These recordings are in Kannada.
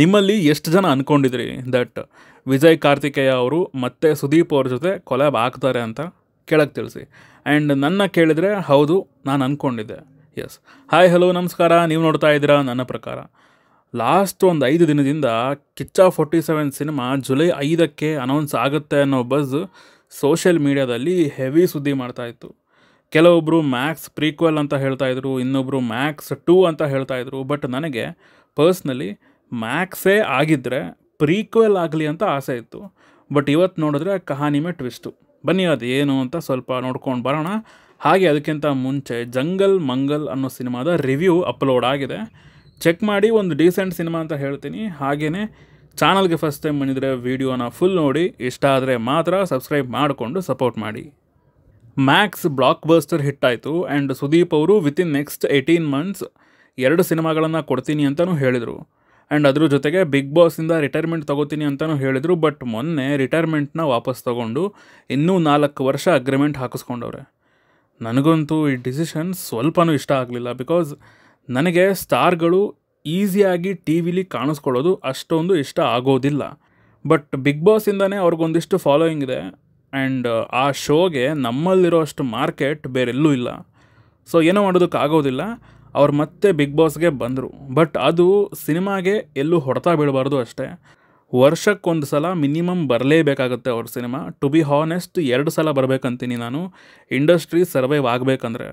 ನಿಮ್ಮಲ್ಲಿ ಎಷ್ಟು ಜನ ಅಂದ್ಕೊಂಡಿದ್ರಿ ದಟ್ ವಿಜಯ್ ಕಾರ್ತಿಕೇಯ ಅವರು ಮತ್ತೆ ಸುದೀಪ್ ಅವ್ರ ಜೊತೆ ಕೊಲ್ಯಾಬ್ ಆಗ್ತಾರೆ ಅಂತ ಕೆಳಗೆ ತಿಳಿಸಿ. ಆ್ಯಂಡ್ ನನ್ನ ಕೇಳಿದರೆ ಹೌದು, ನಾನು ಅಂದ್ಕೊಂಡಿದ್ದೆ. ಎಸ್. ಹಾಯ್ ಹಲೋ ನಮಸ್ಕಾರ, ನೀವು ನೋಡ್ತಾ ಇದ್ದೀರಾ ನನ್ನ ಪ್ರಕಾರ. ಲಾಸ್ಟ್ ಒಂದು 5 ದಿನದಿಂದ ಕಿಚ್ಚ 47 ಸಿನಿಮಾ ಜುಲೈ 5ಕ್ಕೆ ಅನೌನ್ಸ್ ಆಗುತ್ತೆ ಅನ್ನೋ ಬಸ್ ಸೋಷಿಯಲ್ ಮೀಡ್ಯಾದಲ್ಲಿ ಹೆವಿ ಸುದ್ದಿ ಮಾಡ್ತಾಯಿತ್ತು. ಕೆಲವೊಬ್ಬರು ಮ್ಯಾಕ್ಸ್ ಪ್ರೀಕ್ವೆಲ್ ಅಂತ ಹೇಳ್ತಾಯಿದ್ರು, ಇನ್ನೊಬ್ಬರು ಮ್ಯಾಕ್ಸ್ 2 ಅಂತ ಹೇಳ್ತಾಯಿದ್ರು. ಬಟ್ ನನಗೆ ಪರ್ಸ್ನಲಿ ಮ್ಯಾಕ್ಸೇ ಆಗಿದ್ದರೆ ಪ್ರೀಕ್ವೆಲ್ ಆಗಲಿ ಅಂತ ಆಸೆ ಇತ್ತು. ಬಟ್ ಇವತ್ತು ನೋಡಿದ್ರೆ ಕಹಾನಿ ಮೇ ಟ್ವಿಸ್ಟು. ಬನ್ನಿ ಅದು ಏನು ಅಂತ ಸ್ವಲ್ಪ ನೋಡ್ಕೊಂಡು ಬರೋಣ. ಹಾಗೆ ಅದಕ್ಕಿಂತ ಮುಂಚೆ ಜಂಗಲ್ ಮಂಗಲ್ ಅನ್ನೋ ಸಿನಿಮಾದ ರಿವ್ಯೂ ಅಪ್ಲೋಡ್ ಆಗಿದೆ, ಚೆಕ್ ಮಾಡಿ. ಒಂದು ಡೀಸೆಂಟ್ ಸಿನಿಮಾ ಅಂತ ಹೇಳ್ತೀನಿ. ಹಾಗೆಯೇ ಚಾನಲ್ಗೆ ಫಸ್ಟ್ ಟೈಮ್ ಬಂದಿದ್ರೆ ವೀಡಿಯೋನ ಫುಲ್ ನೋಡಿ, ಇಷ್ಟ ಆದರೆ ಮಾತ್ರ ಸಬ್ಸ್ಕ್ರೈಬ್ ಮಾಡಿಕೊಂಡು ಸಪೋರ್ಟ್ ಮಾಡಿ. ಮ್ಯಾಕ್ಸ್ ಬ್ಲಾಕ್ ಬಸ್ಟರ್ ಹಿಟ್ ಆಯಿತು ಆ್ಯಂಡ್ ಸುದೀಪ್ ಅವರು ವಿತಿನ್ ನೆಕ್ಸ್ಟ್ 18 months 2 ಸಿನಿಮಾಗಳನ್ನು ಕೊಡ್ತೀನಿ ಅಂತಲೂ ಹೇಳಿದರು. ಆ್ಯಂಡ್ ಅದ್ರ ಜೊತೆಗೆ ಬಿಗ್ ಬಾಸಿಂದ ರಿಟೈರ್ಮೆಂಟ್ ತೊಗೋತೀನಿ ಅಂತಲೂ ಹೇಳಿದರು. ಬಟ್ ಮೊನ್ನೆ ರಿಟೈರ್ಮೆಂಟ್ನ ವಾಪಸ್ ತೊಗೊಂಡು ಇನ್ನೂ 4 ವರ್ಷ ಅಗ್ರಿಮೆಂಟ್ ಹಾಕಿಸ್ಕೊಂಡವ್ರೆ. ನನಗಂತೂ ಈ ಡಿಸಿಷನ್ ಸ್ವಲ್ಪನೂ ಇಷ್ಟ ಆಗಲಿಲ್ಲ. ಬಿಕಾಸ್ ನನಗೆ ಸ್ಟಾರ್ಗಳು ಈಸಿಯಾಗಿ ಟಿ ವಿಲಿ ಕಾಣಿಸ್ಕೊಳ್ಳೋದು ಅಷ್ಟೊಂದು ಇಷ್ಟ ಆಗೋದಿಲ್ಲ. ಬಟ್ ಬಿಗ್ ಬಾಸಿಂದನೇ ಅವ್ರಿಗೊಂದಿಷ್ಟು ಫಾಲೋಯಿಂಗ್ ಇದೆ ಆ್ಯಂಡ್ ಆ ಶೋಗೆ ನಮ್ಮಲ್ಲಿರೋ ಅಷ್ಟು ಮಾರ್ಕೆಟ್ ಬೇರೆಲ್ಲೂ ಇಲ್ಲ. ಸೊ ಏನೋ ಮಾಡೋದಕ್ಕಾಗೋದಿಲ್ಲ. ಅವ್ರು ಮತ್ತೆ ಬಿಗ್ ಬಾಸ್ಗೆ ಬಂದರು. ಬಟ್ ಅದು ಸಿನಿಮಾಗೆ ಎಲ್ಲೂ ಹೊಡೆತ ಬೀಳಬಾರ್ದು ಅಷ್ಟೇ. ವರ್ಷಕ್ಕೊಂದು ಸಲ ಮಿನಿಮಮ್ ಬರಲೇಬೇಕಾಗತ್ತೆ ಅವ್ರ ಸಿನಿಮಾ. ಟು ಬಿ ಹಾನೆಸ್ಟ್ 2 ಸಲ ಬರಬೇಕಂತೀನಿ ನಾನು, ಇಂಡಸ್ಟ್ರಿ ಸರ್ವೈವ್ ಆಗಬೇಕಂದ್ರೆ.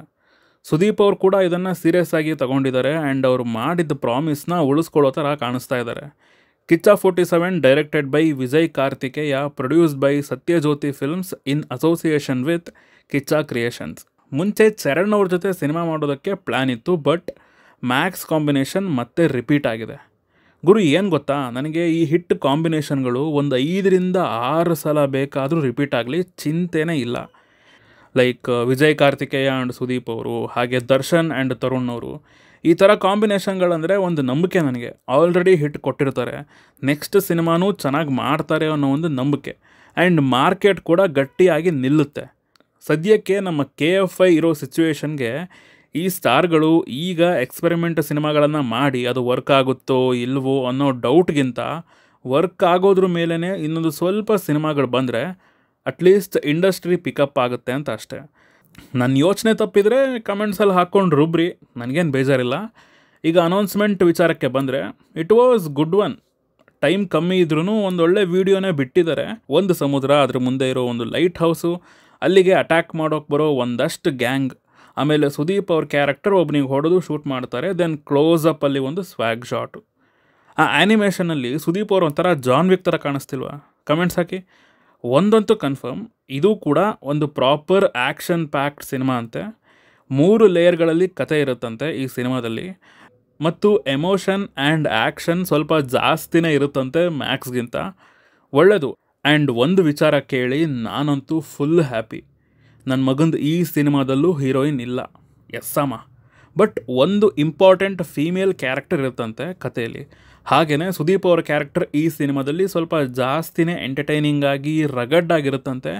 ಸುದೀಪ್ ಅವ್ರು ಕೂಡ ಇದನ್ನು ಸೀರಿಯಸ್ ಆಗಿ ತಗೊಂಡಿದ್ದಾರೆ ಆ್ಯಂಡ್ ಅವರು ಮಾಡಿದ ಪ್ರಾಮಿಸ್ನ ಉಳಿಸ್ಕೊಳ್ಳೋ ಥರ ಕಾಣಿಸ್ತಾ ಇದ್ದಾರೆ. Kichcha 47 directed by Vijay Karthikeya, produced by Sathyajyothi films in association with Kichcha creations. ಮುಂಚೆ ಚರಣ್ ಅವ್ರ ಜೊತೆ ಸಿನಿಮಾ ಮಾಡೋದಕ್ಕೆ ಪ್ಲ್ಯಾನ್ ಇತ್ತು. ಬಟ್ ಮ್ಯಾಕ್ಸ್ ಕಾಂಬಿನೇಷನ್ ಮತ್ತೆ ರಿಪೀಟ್ ಆಗಿದೆ. ಗುರು ಏನು ಗೊತ್ತಾ, ನನಗೆ ಈ ಹಿಟ್ ಕಾಂಬಿನೇಷನ್ಗಳು ಒಂದು 5-6 ಸಲ ಬೇಕಾದರೂ ರಿಪೀಟ್ ಆಗಲಿ ಚಿಂತೆನೇ ಇಲ್ಲ. ಲೈಕ್ ವಿಜಯ್ ಕಾರ್ತಿಕೇಯ ಆ್ಯಂಡ್ ಸುದೀಪ್ ಅವರು, ಹಾಗೆ ದರ್ಶನ್ ಆ್ಯಂಡ್ ತರುಣ್ ಅವರು. ಈ ಥರ ಕಾಂಬಿನೇಷನ್ಗಳಂದರೆ ಒಂದು ನಂಬಿಕೆ ನನಗೆ. ಆಲ್ರೆಡಿ ಹಿಟ್ ಕೊಟ್ಟಿರ್ತಾರೆ, ನೆಕ್ಸ್ಟ್ ಸಿನಿಮಾನೂ ಚೆನ್ನಾಗಿ ಮಾಡ್ತಾರೆ ಅನ್ನೋ ಒಂದು ನಂಬಿಕೆ. ಆ್ಯಂಡ್ ಮಾರ್ಕೆಟ್ ಕೂಡ ಗಟ್ಟಿಯಾಗಿ ನಿಲ್ಲುತ್ತೆ. ಸದ್ಯಕ್ಕೆ ನಮ್ಮ KFI ಇರೋ ಸಿಚುವೇಶನ್ಗೆ ಈ ಸ್ಟಾರ್ಗಳು ಈಗ ಎಕ್ಸ್ಪೆರಿಮೆಂಟ್ ಸಿನಿಮಾಗಳನ್ನು ಮಾಡಿ ಅದು ವರ್ಕ್ ಆಗುತ್ತೋ ಇಲ್ವೋ ಅನ್ನೋ ಡೌಟ್ಗಿಂತ ವರ್ಕ್ ಆಗೋದ್ರ ಮೇಲೇ ಇನ್ನೊಂದು ಸ್ವಲ್ಪ ಸಿನಿಮಾಗಳು ಬಂದರೆ ಅಟ್ಲೀಸ್ಟ್ ಇಂಡಸ್ಟ್ರಿ ಪಿಕಪ್ ಆಗುತ್ತೆ ಅಂತ ಅಷ್ಟೇ. ನನ್ನ ಯೋಚನೆ ತಪ್ಪಿದರೆ ಕಮೆಂಟ್ಸಲ್ಲಿ ಹಾಕ್ಕೊಂಡು ರುಬ್ರಿ, ನನಗೇನು ಬೇಜಾರಿಲ್ಲ. ಈಗ ಅನೌನ್ಸ್ಮೆಂಟ್ ವಿಚಾರಕ್ಕೆ ಬಂದರೆ it was good one. Time ಕಮ್ಮಿ ಇದ್ರೂ ಒಂದೊಳ್ಳೆ ವೀಡಿಯೋನೇ ಬಿಟ್ಟಿದ್ದಾರೆ. ಒಂದು ಸಮುದ್ರ, ಅದ್ರ ಮುಂದೆ ಇರೋ ಒಂದು ಲೈಟ್ ಹೌಸು, ಅಲ್ಲಿಗೆ ಅಟ್ಯಾಕ್ ಮಾಡೋಕ್ಕೆ ಬರೋ ಒಂದಷ್ಟು ಗ್ಯಾಂಗ್, ಆಮೇಲೆ ಸುದೀಪ್ ಅವ್ರ ಕ್ಯಾರೆಕ್ಟರ್ ಒಬ್ಬನಿಗೆ ಹೊಡೆದು ಶೂಟ್ ಮಾಡ್ತಾರೆ. ದೆನ್ ಕ್ಲೋಸಪ್ಪಲ್ಲಿ ಒಂದು ಸ್ವ್ಯಾಗ್ ಶಾಟು. ಆ ಆ್ಯನಿಮೇಷನಲ್ಲಿ ಸುದೀಪ್ ಅವ್ರು ಒಂಥರ ಜಾನ್ ವಿಕ್ ಥರ ಕಾಣಿಸ್ತಿಲ್ವಾ? ಕಮೆಂಟ್ಸ್ ಹಾಕಿ. ಒಂದಂತೂ ಕನ್ಫರ್ಮ್, ಇದು ಕೂಡ ಒಂದು ಪ್ರಾಪರ್ ಆ್ಯಕ್ಷನ್ ಪ್ಯಾಕ್ಡ್ ಸಿನಿಮಾ ಅಂತೆ. 3 ಲೇಯರ್ಗಳಲ್ಲಿ ಕತೆ ಇರುತ್ತಂತೆ ಈ ಸಿನಿಮಾದಲ್ಲಿ. ಮತ್ತು ಎಮೋಷನ್ ಆ್ಯಂಡ್ ಆ್ಯಕ್ಷನ್ ಸ್ವಲ್ಪ ಜಾಸ್ತಿನೇ ಇರುತ್ತಂತೆ ಮ್ಯಾಕ್ಸ್ಗಿಂತ. ಒಳ್ಳೆಯದು. ಆ್ಯಂಡ್ ಒಂದು ವಿಚಾರ ಕೇಳಿ, ನಾನಂತೂ ಫುಲ್ ಹ್ಯಾಪಿ. ನನ್ನ ಮಗಂದು ಈ ಸಿನಿಮಾದಲ್ಲೂ ಹೀರೋಯಿನ್ ಇಲ್ಲ, ಎಸ್ಸಮ್ಮ. ಬಟ್ ಒಂದು ಇಂಪಾರ್ಟೆಂಟ್ ಫೀಮೇಲ್ ಕ್ಯಾರೆಕ್ಟರ್ ಇರುತ್ತಂತೆ ಕಥೆಯಲ್ಲಿ. ಹಾಗೆಯೇ ಸುದೀಪ್ ಅವರ ಕ್ಯಾರೆಕ್ಟರ್ ಈ ಸಿನಿಮಾದಲ್ಲಿ ಸ್ವಲ್ಪ ಜಾಸ್ತಿನೇ ಎಂಟರ್ಟೈನಿಂಗ್ ಆಗಿ ರಗಡ್ ಆಗಿರುತ್ತಂತೆ.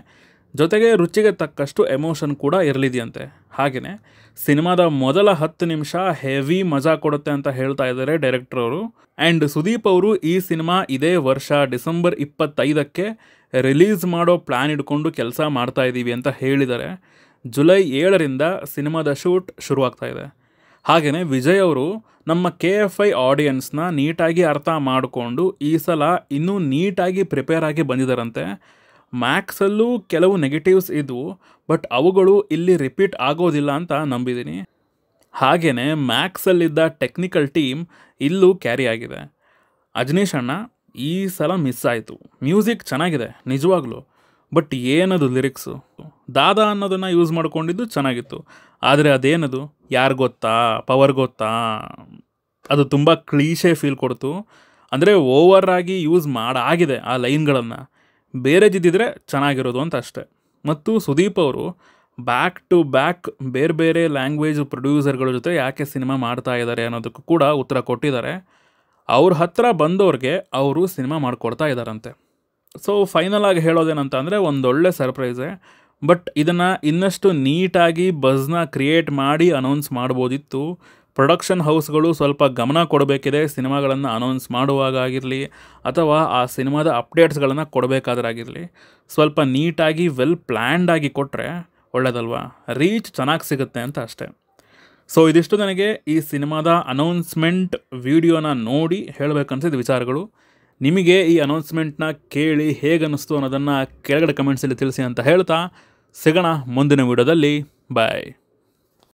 ಜೊತೆಗೆ ರುಚಿಗೆ ತಕ್ಕಷ್ಟು ಎಮೋಷನ್ ಕೂಡ ಇರಲಿದೆಯಂತೆ. ಹಾಗೆಯೇ ಸಿನಿಮಾದ ಮೊದಲ 10 ನಿಮಿಷ ಹೆವಿ ಮಜಾ ಕೊಡುತ್ತೆ ಅಂತ ಹೇಳ್ತಾ ಇದ್ದಾರೆ ಡೈರೆಕ್ಟರ್ ಅವರು. ಆ್ಯಂಡ್ ಸುದೀಪ್ ಅವರು ಈ ಸಿನಿಮಾ ಇದೇ ವರ್ಷ ಡಿಸೆಂಬರ್ 25ಕ್ಕೆ ರಿಲೀಸ್ ಮಾಡೋ ಪ್ಲ್ಯಾನ್ ಇಟ್ಕೊಂಡು ಕೆಲಸ ಮಾಡ್ತಾ ಇದ್ದೀವಿ ಅಂತ ಹೇಳಿದ್ದಾರೆ. ಜುಲೈ 7ರಿಂದ ಸಿನಿಮಾದ ಶೂಟ್ ಶುರುವಾಗ್ತಾ ಇದೆ. ಹಾಗೆಯೇ ವಿಜಯ್ ಅವರು ನಮ್ಮ KFI ಆಡಿಯನ್ಸ್ನ ನೀಟಾಗಿ ಅರ್ಥ ಮಾಡಿಕೊಂಡು ಈ ಸಲ ಇನ್ನೂ ನೀಟಾಗಿ ಪ್ರಿಪೇರ್ ಆಗಿ ಬಂದಿದ್ದಾರಂತೆ. ಮ್ಯಾಕ್ಸಲ್ಲೂ ಕೆಲವು ನೆಗೆಟಿವ್ಸ್ ಇದ್ವು, ಬಟ್ ಅವುಗಳು ಇಲ್ಲಿ ರಿಪೀಟ್ ಆಗೋದಿಲ್ಲ ಅಂತ ನಂಬಿದ್ದೀನಿ. ಹಾಗೆಯೇ ಮ್ಯಾಕ್ಸಲ್ಲಿದ್ದ ಟೆಕ್ನಿಕಲ್ ಟೀಮ್ ಇಲ್ಲೂ ಕ್ಯಾರಿ ಆಗಿದೆ. ಅಜ್ನೀಶ್ ಅಣ್ಣ ಈ ಸಲ ಮಿಸ್ ಆಯಿತು. ಮ್ಯೂಸಿಕ್ ಚೆನ್ನಾಗಿದೆ ನಿಜವಾಗ್ಲೂ, ಬಟ್ ಏನದು ಲಿರಿಕ್ಸು? ದಾದಾ ಅನ್ನೋದನ್ನು ಯೂಸ್ ಮಾಡ್ಕೊಂಡಿದ್ದು ಚೆನ್ನಾಗಿತ್ತು, ಆದರೆ ಅದೇನದು? ಯಾರು ಗೊತ್ತಾ, ಪವರ್ ಗೊತ್ತಾ? ಅದು ತುಂಬ ಕ್ಲೀಶೆ ಫೀಲ್ ಕೊಡ್ತು. ಅಂದರೆ ಓವರ್ ಆಗಿ ಯೂಸ್ ಮಾಡಾಗಿದೆ ಆ ಲೈನ್ಗಳನ್ನು. ಬೇರೆದಿದ್ದರೆ ಚೆನ್ನಾಗಿರೋದು ಅಂತ ಅಷ್ಟೆ. ಮತ್ತು ಸುದೀಪ್ ಅವರು ಬ್ಯಾಕ್ ಟು ಬ್ಯಾಕ್ ಬೇರೆ ಬೇರೆ ಲ್ಯಾಂಗ್ವೇಜ್ ಪ್ರೊಡ್ಯೂಸರ್ಗಳ ಜೊತೆ ಯಾಕೆ ಸಿನಿಮಾ ಮಾಡ್ತಾ ಇದ್ದಾರೆ ಅನ್ನೋದಕ್ಕೂ ಕೂಡ ಉತ್ತರ ಕೊಟ್ಟಿದ್ದಾರೆ. ಅವ್ರ ಹತ್ರ ಬಂದವ್ರಿಗೆ ಅವರು ಸಿನಿಮಾ ಮಾಡಿಕೊಡ್ತಾ ಇದ್ದಾರಂತೆ. ಸೊ ಫೈನಲ್ ಆಗಿ ಹೇಳೋದೇನಂತ ಅಂದರೆ ಒಂದೊಳ್ಳೆ ಸರ್ಪ್ರೈಸೇ. ಬಟ್ ಇದನ್ನು ಇನ್ನಷ್ಟು ನೀಟಾಗಿ ಬಸ್ನ ಕ್ರಿಯೇಟ್ ಮಾಡಿ ಅನೌನ್ಸ್ ಮಾಡ್ಬೋದಿತ್ತು. ಪ್ರೊಡಕ್ಷನ್ ಹೌಸ್ಗಳು ಸ್ವಲ್ಪ ಗಮನ ಕೊಡಬೇಕಿದೆ ಸಿನಿಮಾಗಳನ್ನು ಅನೌನ್ಸ್ ಮಾಡುವಾಗ ಆಗಿರಲಿ ಅಥವಾ ಆ ಸಿನಿಮಾದ ಅಪ್ಡೇಟ್ಸ್ಗಳನ್ನು ಕೊಡಬೇಕಾದ್ರಾಗಿರಲಿ. ಸ್ವಲ್ಪ ನೀಟಾಗಿ ವೆಲ್ ಪ್ಲ್ಯಾಂಡ್ ಆಗಿ ಕೊಟ್ಟರೆ ಒಳ್ಳೆಯದಲ್ವಾ, ರೀಚ್ ಚೆನ್ನಾಗಿ ಸಿಗುತ್ತೆ ಅಂತ ಅಷ್ಟೇ. ಸೊ ಇದಿಷ್ಟು ನನಗೆ ಈ ಸಿನಿಮಾದ ಅನೌನ್ಸ್ಮೆಂಟ್ ವಿಡಿಯೋನ ನೋಡಿ ಹೇಳಬೇಕನ್ಸಿದ ವಿಚಾರಗಳು. ನಿಮಗೆ ಈ ಅನೌನ್ಸ್ಮೆಂಟ್ನ ಕೇಳಿ ಹೇಗೆ ಅನ್ನಿಸ್ತು ಅನ್ನೋದನ್ನು ಕೆಳಗಡೆ ಕಮೆಂಟ್ಸಲ್ಲಿ ತಿಳಿಸಿ ಅಂತ ಹೇಳ್ತಾ ಸಿಗೋಣ ಮುಂದಿನ ವಿಡಿಯೋದಲ್ಲಿ. ಬಾಯ್.